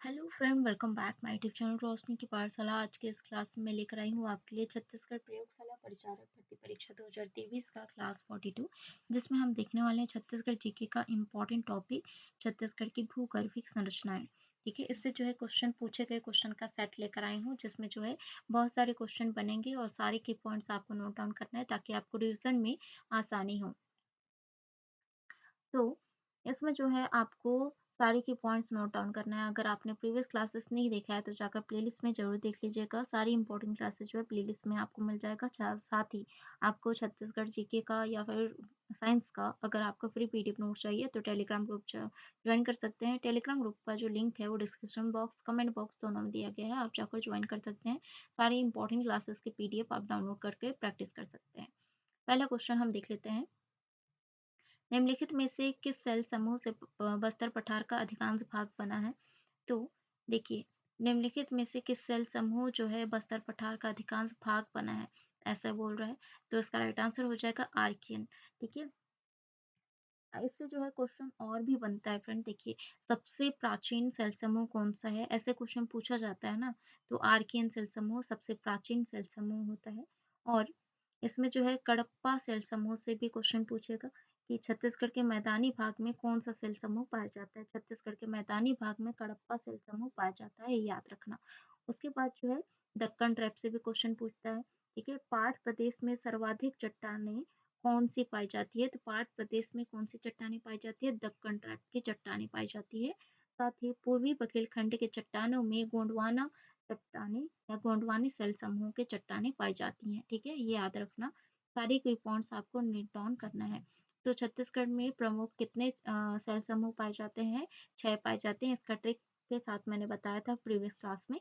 Hello friend, welcome back my YouTube channel Roshni की पाठशाला। आज के इस क्लास में मैं लेकर आई हूँ आपके लिए छत्तीसगढ़ प्रयोगशाला परिचारक भर्ती परीक्षा 2023 का क्लास 42, जिसमें हम देखने वाले हैं छत्तीसगढ़ जीके का इम्पोर्टेंट टॉपिक छत्तीसगढ़ की भूगर्भिक संरचनाएं। ठीक है, इससे जो है क्वेश्चन पूछे गए क्वेश्चन का सेट लेकर आई हूँ, जिसमें जो है बहुत सारे क्वेश्चन बनेंगे और सारे की पॉइंट्स आपको नोट डाउन करना है ताकि आपको रिविजन में आसानी हो। तो इसमें जो है आपको सारे की पॉइंट्स नोट डाउन करना है। अगर आपने प्रीवियस क्लासेस नहीं देखा है तो जाकर प्लेलिस्ट में ज़रूर देख लीजिएगा। सारी इंपॉर्टेंट क्लासेस जो है प्लेलिस्ट में आपको मिल जाएगा। साथ ही आपको छत्तीसगढ़ जीके का या फिर साइंस का अगर आपको फ्री पीडीएफ नोट चाहिए तो टेलीग्राम ग्रुप ज्वाइन कर सकते हैं। टेलीग्राम ग्रुप का जो लिंक है वो डिस्क्रिप्शन बॉक्स, कमेंट बॉक्स दोनों में दिया गया है। आप जाकर ज्वाइन कर सकते हैं। सारी इंपॉर्टेंट क्लासेस के पीडीएफ आप डाउनलोड करके प्रैक्टिस कर सकते हैं। पहला क्वेश्चन हम देख लेते हैं। निम्नलिखित में से किस सेल समूह से बस्तर पठार का अधिकांश भाग बना है? तो देखिए, निम्नलिखित में से किस सेल समूह जो है बस्तर पठार का अधिकांश भाग बना है, ऐसा बोल रहा है। तो इसका राइट आंसर हो जाएगा आर्कियन। ठीक है, इससे जो है क्वेश्चन और भी बनता है फ्रेंड। देखिए, सबसे प्राचीन सेल समूह कौन सा है, ऐसे क्वेश्चन पूछा जाता है ना। तो आर्कियन सेल समूह सबसे प्राचीन सेल समूह होता है। और इसमें जो है कडप्पा सेल समूह से भी क्वेश्चन पूछेगा कि छत्तीसगढ़ के मैदानी भाग में कौन सा सेल समूह पाया जाता है। छत्तीसगढ़ के मैदानी भाग में कडप्पा सेल समूह पाया जाता है, ये याद रखना। उसके बाद जो है दक्कन ट्रैप से भी क्वेश्चन पूछता है। ठीक है, पाठ प्रदेश में सर्वाधिक चट्टानें कौन सी पाई जाती है? तो पाठ प्रदेश में कौन सी चट्टानें पाई जाती है? दक्कन ट्रैप की चट्टानें पाई जाती है। साथ ही पूर्वी बघेलखंड के चट्टानों में गोंडवाना चट्टानें या गोंडवानी सेल समूह के चट्टानें पाई जाती हैं। ठीक है, ये याद रखना। सारी की पॉइंट्स आपको नोट डाउन करना है। तो छत्तीसगढ़ में प्रमुख कितने सेल समूह पाए जाते हैं? 6 पाए जाते हैं। इसका ट्रिक के साथ मैंने बताया था प्रीवियस क्लास में।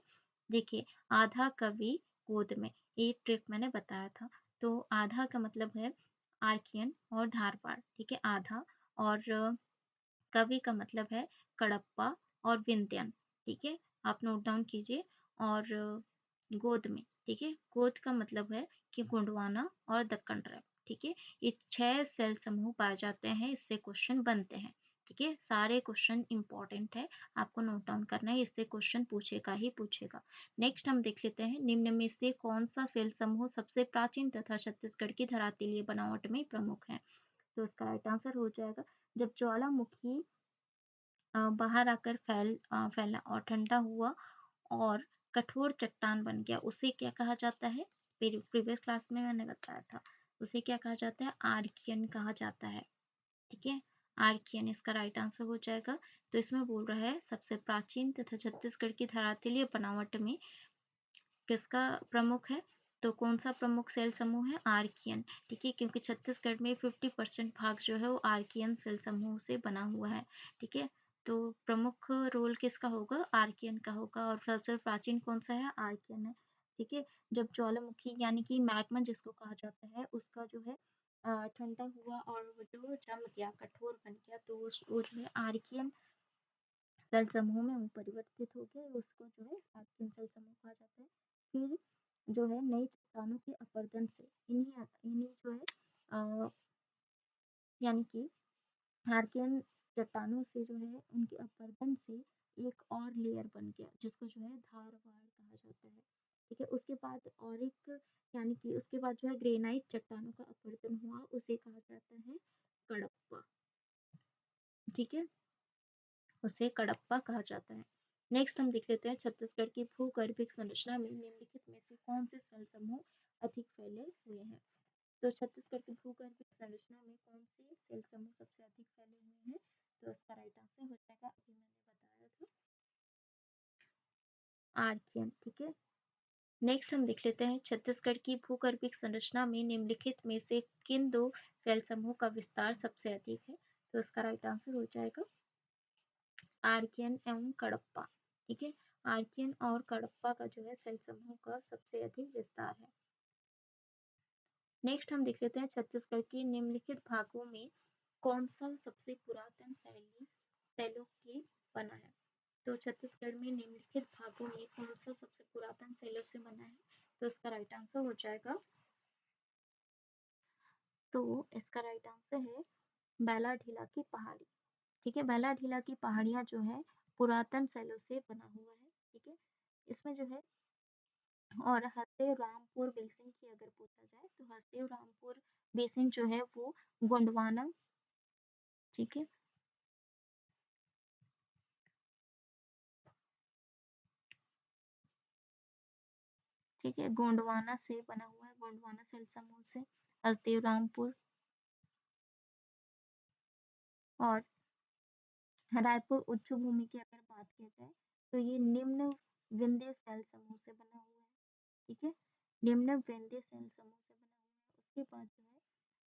देखिए, आधा कवि गोद में, ये ट्रिक मैंने बताया था। तो आधा का मतलब है आर्कियन और धारवाड़। ठीक है, आधा। और कवि का मतलब है कडप्पा और विंध्यन। ठीक है, आप नोट डाउन कीजिए। और गोद में, ठीक है, गोद का मतलब है कि गोंडवाना और दक्कन ट्रैप। ठीक है, ये 6 सेल समूह पाए जाते हैं, इससे क्वेश्चन बनते हैं। ठीक है, सारे क्वेश्चन इंपॉर्टेंट है, आपको नोट डाउन करना है, इससे क्वेश्चन पूछेगा ही पूछेगा। नेक्स्ट हम देख लेते हैं, निम्न में से कौन सा सेल समूह सबसे प्राचीन तथा छत्तीसगढ़ की धरातलीय बनावट में प्रमुख है? तो इसका राइट आंसर हो जाएगा, जब ज्वालामुखी बाहर आकर फैला और ठंडा हुआ और कठोर चट्टान बन गया, उसे क्या कहा जाता है? प्रीवियस क्लास में मैंने बताया था। उसे क्या कहा जाता है? आर्कियन कहा जाता है। ठीक है, आर्कियन इसका राइट आंसर हो जाएगा। तो इसमें बोल रहा है सबसे प्राचीन तथा छत्तीसगढ़ की धरातलीय बनावट में किसका प्रमुख है? तो कौन सा प्रमुख सेल समूह है? आर्कियन। ठीक है, क्योंकि छत्तीसगढ़ में 50% भाग जो है वो आर्कियन सेल समूह से बना हुआ है। ठीक है, तो प्रमुख रोल किसका होगा? आर्कियन का होगा। और सबसे प्राचीन कौन सा है? आर्कियन है। ठीक है, जब ज्वालामुखी यानी कि मैग्मा जिसको कहा जाता है, उसका जो है ठंडा हुआ और वो जो जम गया, कठोर बन गया, तो वो जो है आर्कियन सेल समूह में वो परिवर्तित हो गया, उसको जो है आर्कियन सेल समूह कहा जाता है। फिर जो है नई चट्टानों के अपरदन से इन्हीं इन्हीं जो है यानी कि आर्कियन चट्टानों से जो है उनके अपरदन से एक और लेयर बन गया, जिसको जो है धारवाड़ कहा जाता है। ठीक है, उसके बाद और एक यानी कि उसके बाद जो है ग्रेनाइट चट्टानों का अपरदन हुआ, उसे कहा जाता है कडप्पा। ठीक है, उसे कडप्पा कहा जाता है। नेक्स्ट हम देख लेते हैं, छत्तीसगढ़ की भूगर्भिक संरचना में निम्नलिखित में से कौन से सेल समूह अधिक फैले हुए हैं? तो छत्तीसगढ़ की भूगर्भिक संरचना में कौन से सेल समूह सबसे अधिक फैले हुए हैं? तो इसका राइट आंसर हो जाएगा, अभी मैंने बताया था, आर्कियन। ठीक है, नेक्स्ट हम देख लेते हैं, छत्तीसगढ़ की भूगर्भिक संरचना में निम्नलिखित में से किन दो सेल समूह का विस्तार सबसे अधिक है? तो इसका राइट आंसर हो जाएगा आर्कियन एवं कडप्पा। ठीक है, आर्कियन और कडप्पा का जो है सेल समूह का सबसे अधिक विस्तार है। नेक्स्ट हम देख लेते हैं, छत्तीसगढ़ के निम्नलिखित भागों में कौन सा सबसे पुरातन सेलों की बना है? तो छत्तीसगढ़ में निम्नलिखित भागों में कौन सा सबसे पुरातन सेलों से बना है? तो इसका राइट आंसर हो जाएगा, तो इसका राइट आंसर है बैलाढीला की पहाड़ी। ठीक है, बैलाढीला की पहाड़ियाँ जो है पुरातन सेलों से बना हुआ है। ठीक है, इसमें जो है और हसदेव रामपुर बेसिन की अगर पूछा जाए तो हसदेव रामपुर बेसिन जो है वो गोंडवाना, ठीक है, ठीक है, गोंडवाना से बना हुआ है, गोंडवाना सेल समूह से हसदेव रामपुर। और रायपुर उच्च भूमि की अगर बात की जाए तो ये निम्न विंध्य सेल समूह से बना हुआ है। ठीक है, निम्न विंध्य सेल समूह से बना हुआ है। उसके बाद जो है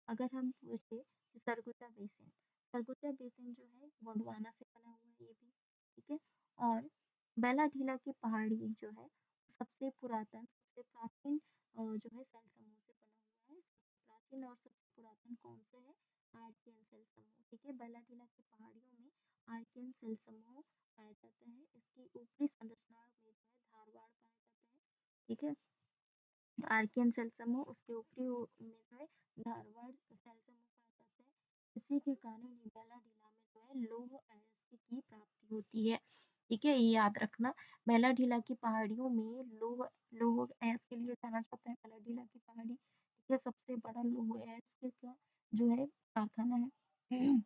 अगर हम पूछे कि सरगुजा बेसिन, सरगुजा बेसिन जो है गोंडवाना से बना हुआ है ये भी। ठीक है, और बेलाढीला की पहाड़ी जो है सबसे पुरातन सबसे प्राचीन जो है सेल समूह से बना हुआ है। सबसे प्राचीन और सबसे पुरातन कौन सा है? आर्कियन सेल समूह। ठीक है, बेलाढीला की पहाड़ियों में आर्कियन सेल समूह पाया जाता है। इसकी ऊपरी संरचना में जो है धारवाड़ पाया जाता है। ठीक है, आर्कियन सेल समूह उसके ऊपरी में जो है धारवाड़ सेल समूह पाया जाता है। इसी के कारण ये बेलाढीला में जो है लौह अयस्क की प्राप्ति होती है। ठीक है, ये याद रखना, बेलाढीला की पहाड़ियों में लौह लौह अयस्क के लिए जाना जाता है बेलाढीला की पहाड़ी। ठीक है, सबसे बड़ा लौह अयस्क का जो है कारखाना है।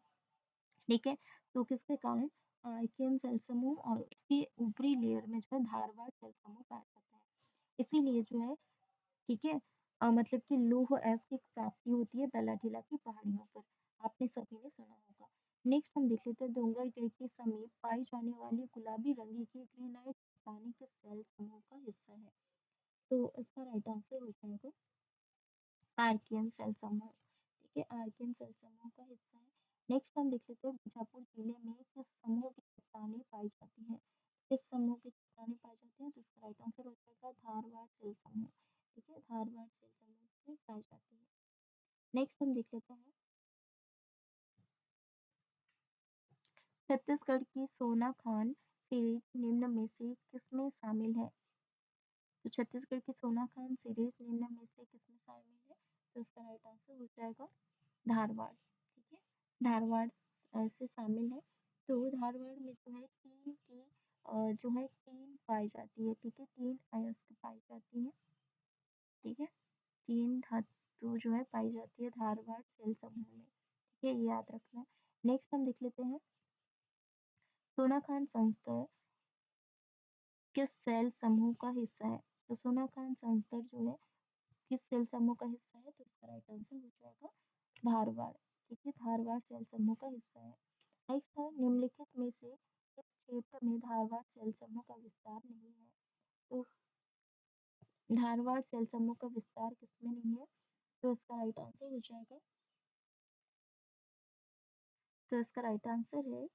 ठीक है, तो किसके कारण? आर्कियन सेल समूह और उसकी ऊपरी लेयर में जो है धारवाड़ सेल समूह पाया जाता है। इसीलिए जो है, ठीक है, मतलब कि लौह अयस्क की प्राप्ति होती है बेलाढीला की पहाड़ियों पर। आपने सभी ने सुना होगा। नेक्स्ट हम देख लेते हैं डोंगरगढ़ के समीप पाई जाने वाली गुलाबी रंग की ग्रेनाइट चट्टानी किस सेल समूह का हिस्सा है? तो इसका राइट आंसर हो जाएगा आर्कियन सेल समूह। ठीक है, आर्कियन सेल समूह का हिस्सा है। नेक्स्ट हम देख लेते हैं बीजापुर जिले में किस समूह की चट्टानें पाई जाती हैं? किस समूह की चट्टानें पाई जाती हैं? तो इसका राइट आंसर हो जाएगा धारवाड़ सेल समूह। ठीक है, धारवाड़ सेल समूह में पाई जाती है। नेक्स्ट हम देख लेते हैं छत्तीसगढ़ की सोना खान सीरीज निम्न में से किसमें शामिल है? तो छत्तीसगढ़ की सोना खान सीरीज निम्न में से किसमें शामिल है? तो इसका राइट आंसर हो जाएगा धारवाड़। ठीक है, धारवाड़ से शामिल है। तो धारवाड़ में जो है टीन की जो है टीन पाई जाती है। ठीक है, तीन अयस्क पाई जाती है। ठीक है, तीन धातु जो है पाई जाती है धारवाड़ सेल समूह में। ठीक है, ये याद रखना। नेक्स्ट हम देख लेते हैं सोना खान संस्था किस सेल समूह का हिस्सा है? तो सोना खान संस्था जो है किस सेल समूह का हिस्सा है? तो इसका राइट आंसर हो जाएगा धारवाड़। ठीक है, धारवाड़ सेल समूह का हिस्सा है। नेक्स्ट है निम्नलिखित में से किस क्षेत्र में धारवाड़ सेल समूह का विस्तार नहीं है? तो धारवाड़ सेल समूह का विस्तार किसमें नहीं है? तो इसका राइट आंसर हो जाएगा, तो इसका राइट आंसर है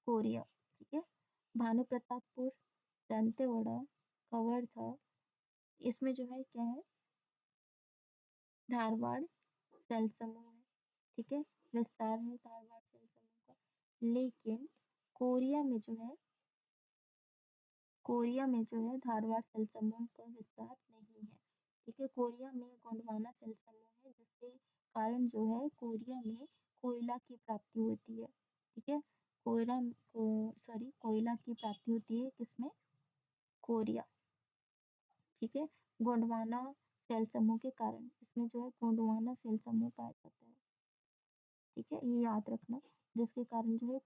कोरिया। ठीक है, भानु प्रतापपुर, दंतेवाड़ा, कवर्धा, इसमें जो है क्या है? धारवाड़ सेल समूह है। ठीक है, विस्तार है धारवाड़ सेल समूह का। लेकिन कोरिया में जो है कोरिया में जो है धारवाड़ सेल समूह का विस्तार नहीं है। ठीक है, कोरिया में गोंडवाना सेल समूह है जिसके कारण जो है कोरिया में कोयला की प्राप्ति होती है। ठीक है, कोयला की प्राप्ति होती है किसमें? कोरिया। ठीक है, गोंडवाना सेल समूह के कारण इसमें जो है गोंडवाना सेल समूह पाया जाता है। ठीक है, ये याद रखना, जिसके कारण जो है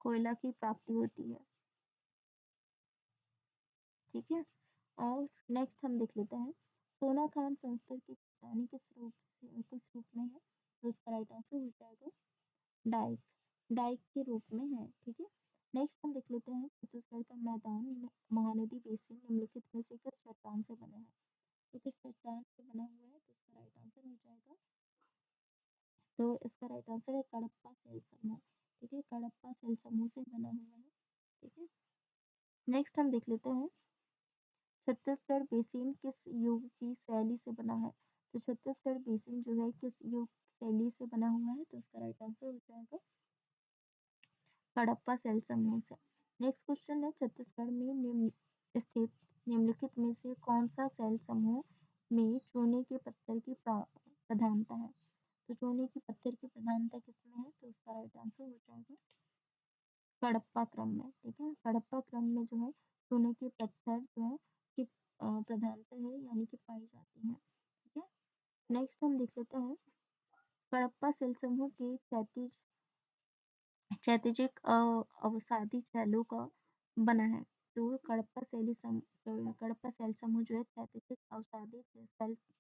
कोयला की प्राप्ति होती है। ठीक है, और नेक्स्ट हम देख लेते हैं सोना खान संस्था की चट्टानी किस रूप में है? तो इसका राइट आंसर हो जाएगा डाइक, डाइक के रूप में है। ठीक है, नेक्स्ट हम देख लेते हैं छत्तीसगढ़ का मैदान महानदी बेसिन निम्नलिखित में से किस चट्टान से बना है? तो किस चट्टान से बना हुआ है? तो इसका राइट आंसर हो जाएगा, तो इसका राइट आंसर है कडप्पा सेल समूह। ठीक है, कडप्पा सेल समूह से बना हुआ है। ठीक है, नेक्स्ट हम देख लेते हैं छत्तीसगढ़ बेसिन किस युग की शैली से बना है? तो छत्तीसगढ़ बेसिन जो है किस युग शैली से बना हुआ है? तो इसका राइट आंसर हो जाएगा हड़प्पा सेल समूह से। नेक्स्ट क्वेश्चन है छत्तीसगढ़ में स्थित निम्नलिखित में से कौन सा सेल समूह में चूने के पत्थर की प्रधानता है? तो चूने की पत्थर की प्रधानता किसमें है? तो उसका राइट आंसर हो जाएगा हड़प्पा क्रम में। ठीक है, हड़प्पा क्रम में जो है चूने के पत्थर जो है की प्रधानता है, यानी कि पाई जाती है। ठीक है, नेक्स्ट हम देख लेते हैं हड़प्पा शिल्प समूह के क्षैतिजिक अवसादी शैलों का बना है। तो कडप्पा शैल समूह जो है क्षैतिजिक अवसादी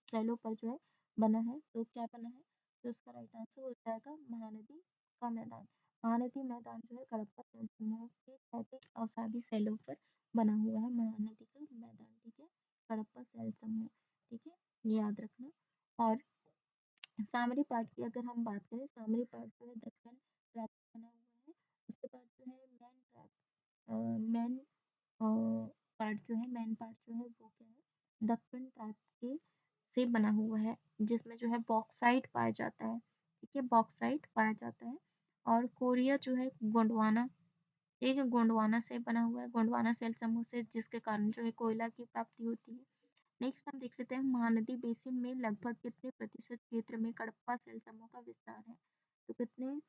शैलों पर जो है बना है। तो क्या बना है? तो इसका राइट आंसर हो जाएगा महानदी का मैदान। महानदी मैदान जो है कडप्पा शैल समूह के क्षैतिज अवसादी शैलों पर बना हुआ है, महानदी का मैदान। ठीक है, कडप्पा शैल समूह। ठीक है, ये याद रखना। और सामरी पार्ट की अगर हम बात करें, सामरी पार्ट जो है दक्कन ट्रैप बना हुआ है। उसके बाद जो है मेन पार्ट जो है मेन पार्ट जो है वो क्या है? दक्कन ट्रैप के से बना हुआ है, जिसमें जो है बॉक्साइट पाया जाता है। ठीक है, बॉक्साइट पाया जाता है। और कोरिया जो है गोंडवाना, एक गोंडवाना से बना हुआ है, गोंडवाना सेल समूह से, जिसके कारण जो है कोयला की प्राप्ति होती है। नेक्स्ट हम देख लेते हैं महानदी बेसिन में लगभग कितने प्रतिशत क्षेत्र में कडप्पा सेल समूह का विस्तार है? तो कितने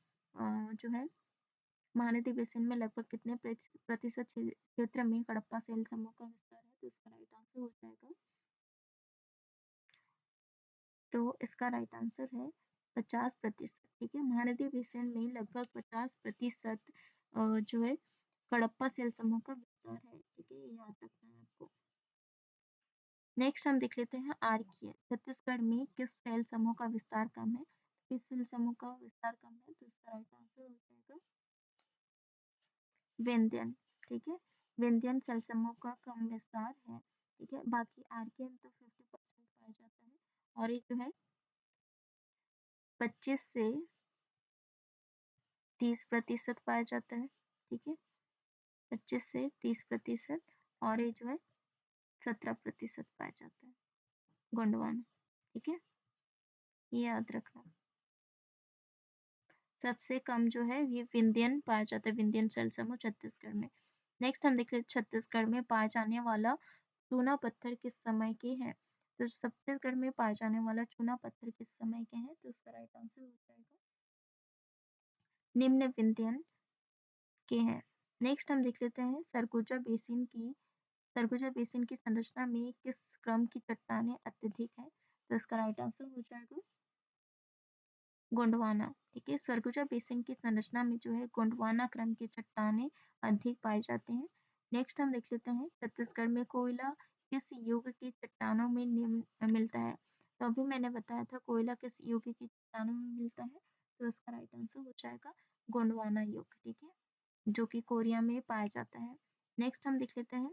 जो है महानदी बेसिन में लगभग कितने प्रतिशत क्षेत्र में कडप्पा सेल समूह का विस्तार है? तो इसका राइट आंसर हो जाएगा, तो इसका राइट आंसर है 50%। ठीक है, महानदी बेसिन में लगभग 50% जो है कडप्पा सेल समूह का विस्तार है। ठीक है, ये याद रखना है आपको। नेक्स्ट हम देख लेते हैं आर्किया। छत्तीसगढ़ में किस सेल समूह का विस्तार कम है? किस सेल समूह का विस्तार कम है? तो इसका राइट आंसर हो जाएगा विंध्यन। ठीक है, विंध्यन सेल समूह का कम विस्तार है। ठीक है, बाकी आर्कियन तो 50% पाया जाता है, और ये जो है 25 से 30% पाया जाता है। ठीक है, 25 से 30%, और ये जो है 17% पाया जाता है गोंडवाना। ठीक है, ये याद रखना। सबसे कम जो है ये विंध्यन पाया जाता है, विंध्यन सेल समूह छत्तीसगढ़ में। नेक्स्ट हम देखते हैं छत्तीसगढ़ में पाया जाने वाला चूना पत्थर किस समय के हैं? तो छत्तीसगढ़ में पाया जाने वाला चूना पत्थर किस समय के हैं? तो इसका राइट आंसर हो जाएगा निम्न विंध्यन के हैं। नेक्स्ट हम देख लेते हैं सरगुजा बेसिन की संरचना में किस क्रम की चट्टानें अत्यधिक है? तो इसका राइट आंसर हो जाएगा गोंडवाना। ठीक है, सरगुजा बेसिन की संरचना में जो है गोंडवाना क्रम की चट्टानें अधिक पाए जाते हैं। नेक्स्ट हम देख लेते हैं छत्तीसगढ़ में कोयला किस युग की चट्टानों में मिलता है? तो अभी मैंने बताया था कोयला किस युग की चट्टानों में मिलता है, तो इसका राइट आंसर हो जाएगा गोंडवाना युग। ठीक है, जो कि कोरिया में पाया जाता है। नेक्स्ट हम देख लेते हैं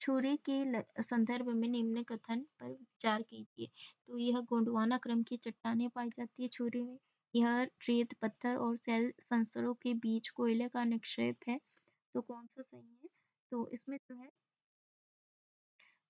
छुरी के संदर्भ में निम्न कथन पर विचार कीजिए। तो यह गोंडवाना क्रम की चट्टानें पाई जाती है छुरी में। यह रेत पत्थर और सेल संस्तरों के बीच कोयले का निक्षेप है। तो कौन सा सही है? तो इसमें जो है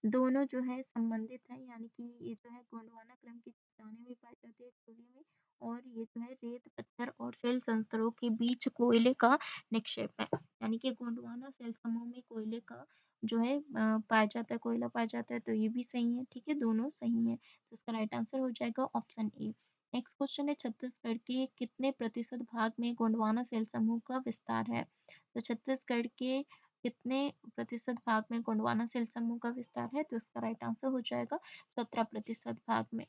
दोनों जो है संबंधित है, यानी कि ये जो है गोंडवाना क्रम की चट्टानें भी पाई जाती है छुरी में, और ये जो है रेत पत्थर और सेल संस्तरों के बीच कोयले का निक्षेप है, यानी कि गोंडवाना सेल समूह में कोयले का जो है पाया जाता है, कोयला पाया जाता है। तो ये भी सही है। ठीक है, दोनों सही है, तो इसका राइट आंसर हो जाएगा ऑप्शन ए। नेक्स्ट क्वेश्चन है छत्तीसगढ़ के कितने प्रतिशत भाग में गोंडवाना सेल समूह का विस्तार है? तो छत्तीसगढ़ के कितने प्रतिशत भाग में गोंडवाना सेल समूह का विस्तार है? तो इसका राइट आंसर हो जाएगा 17% भाग में।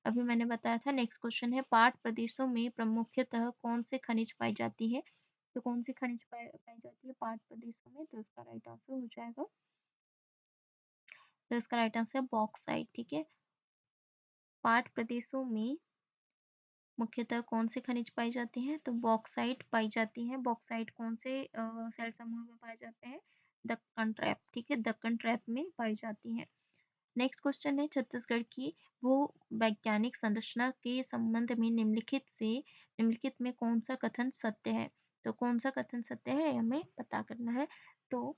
अभी मैंने बताया था। नेक्स्ट क्वेश्चन है पाठ प्रदेशों में प्रमुखतः कौन से खनिज पाई जाती है? तो कौन सी खनिज पाई जाती है पाठ प्रदेशों में? तो इसका राइट आंसर हो जाएगा, तो इसका राइट आंसर है बॉक्साइट। ठीक है, पाठ प्रदेशों में मुख्यतः कौन से खनिज पाई जाती हैं? तो बॉक्साइट पाई जाती है। बॉक्साइट कौन से सेल समूह में पाए जाते हैं? दक्कन ट्रैप। ठीक है, दक्कन ट्रैप में पाई जाती है। नेक्स्ट क्वेश्चन है छत्तीसगढ़ की वो वैज्ञानिक संरचना के संबंध में निम्नलिखित में कौन सा कथन सत्य है? तो कौन सा कथन सत्य है हमें पता करना है। तो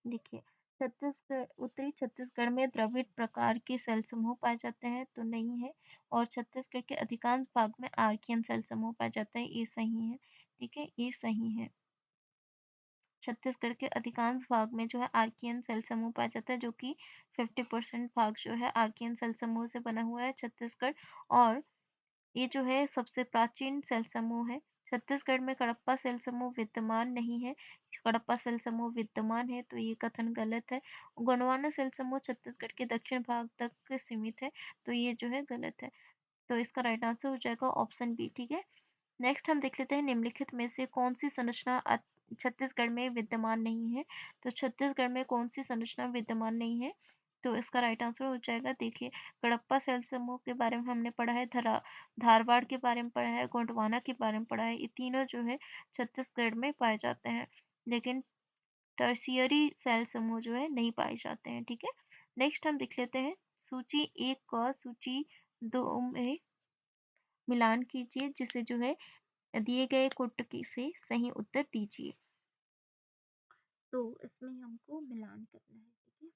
देखिए, उत्तरी छत्तीसगढ़ में द्रविड़ प्रकार के सेल समूह पाए जाते हैं, तो नहीं है। और छत्तीसगढ़ के अधिकांश भाग में आर्कियन सेल समूह पाया जाता है, ये सही है। ठीक है, ये सही है। छत्तीसगढ़ के अधिकांश भाग में जो है आर्कियन सेल समूह पाया जाता है, जो कि 50% भाग जो है आर्कियन सेल समूह से बना हुआ है छत्तीसगढ़। और ये जो है सबसे प्राचीन सेल समूह है। छत्तीसगढ़ में कडप्पा सेल समूह विद्यमान नहीं है। कडप्पा सेल समूह विद्यमान है तो ये कथन गलत है। गोंडवाना सेल समूह छत्तीसगढ़ के दक्षिण भाग तक सीमित है तो ये जो है गलत है। तो इसका राइट आंसर हो जाएगा ऑप्शन बी। ठीक है, नेक्स्ट हम देख लेते हैं निम्नलिखित में से कौन सी संरचना छत्तीसगढ़ में विद्यमान नहीं है। तो छत्तीसगढ़ में कौन सी संरचना विद्यमान नहीं है, तो इसका राइट आंसर हो जाएगा, देखिए, कडप्पा सेल समूह के बारे में हमने पढ़ा है, धारवाड़ के बारे में पढ़ा है, गोंडवाना के बारे में पढ़ा है। ये तीनों जो है छत्तीसगढ़ में पाए जाते हैं, लेकिन टर्शियरी सेल समूह जो है नहीं पाए जाते हैं। ठीक है, नेक्स्ट हम देख लेते हैं सूची 1 का सूची 2 में मिलान कीजिए, जिसे जो है दिए गए कोटि से सही उत्तर दीजिए। तो इसमें हमको मिलान करना है।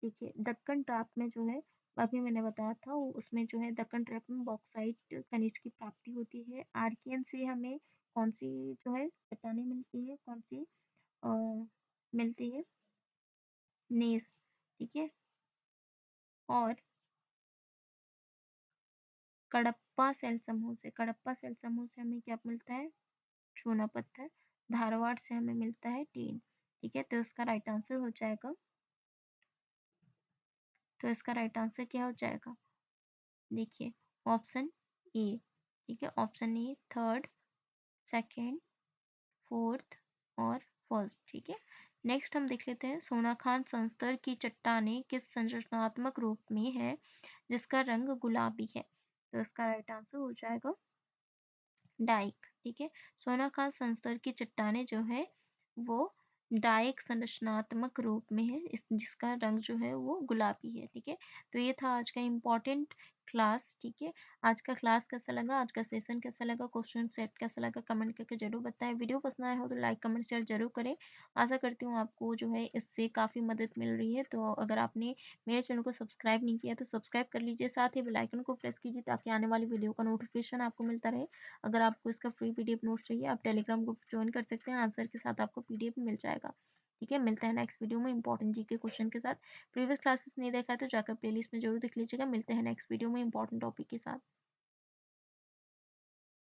ठीक है, देखिए दक्कन ट्रैप में जो है, अभी मैंने बताया था, वो उसमें जो है दक्कन ट्रैप में बॉक्साइट खनिज की प्राप्ति होती है। आर्कियन से हमें कौन सी जो है चट्टानें मिलती है, कौन सी अ, मिलती है, नेस। ठीक है, और कडप्पा सेल समूह से हमें क्या मिलता है, चूना पत्थर। धारवाड़ से हमें मिलता है टीन। ठीक है, तो इसका राइट आंसर हो जाएगा, तो इसका राइट आंसर क्या हो जाएगा, देखिए ऑप्शन ए। ठीक है, option A third, second, fourth और फर्स्ट। ठीक है, नेक्स्ट हम देख लेते हैं सोनाखान संस्तर की चट्टानें किस संरचनात्मक रूप में है जिसका रंग गुलाबी है। तो इसका राइट आंसर हो जाएगा डाइक। ठीक है, सोनाखान संस्तर की चट्टानें जो है वो डाइक संरचनात्मक रूप में है, इस जिसका रंग जो है वो गुलाबी है। ठीक है, तो ये था आज का इम्पोर्टेंट क्लास। ठीक है, आज का क्लास कैसा लगा, आज का सेशन कैसा लगा, क्वेश्चन सेट कैसा लगा, कमेंट करके जरूर बताएं। वीडियो पसंद आया हो तो लाइक कमेंट शेयर जरूर करें। आशा करती हूँ आपको जो है इससे काफ़ी मदद मिल रही है। तो अगर आपने मेरे चैनल को सब्सक्राइब नहीं किया तो सब्सक्राइब कर लीजिए, साथ ही बेल आइकन को प्रेस कीजिए ताकि आने वाली वीडियो का नोटिफिकेशन आपको मिलता रहे। अगर आपको इसका फ्री पीडीएफ नोट्स चाहिए, आप टेलीग्राम ग्रुप ज्वाइन कर सकते हैं, आंसर के साथ आपको पीडीएफ मिल जाएगा। ठीक है, मिलते हैं नेक्स्ट वीडियो में इंपॉर्टेंट जी के क्वेश्चन के साथ। प्रीवियस क्लासेस नहीं देखा है तो जाकर प्लेलिस्ट में जरूर देख लीजिएगा। मिलते हैं नेक्स्ट वीडियो में इंपॉर्टेंट टॉपिक के साथ।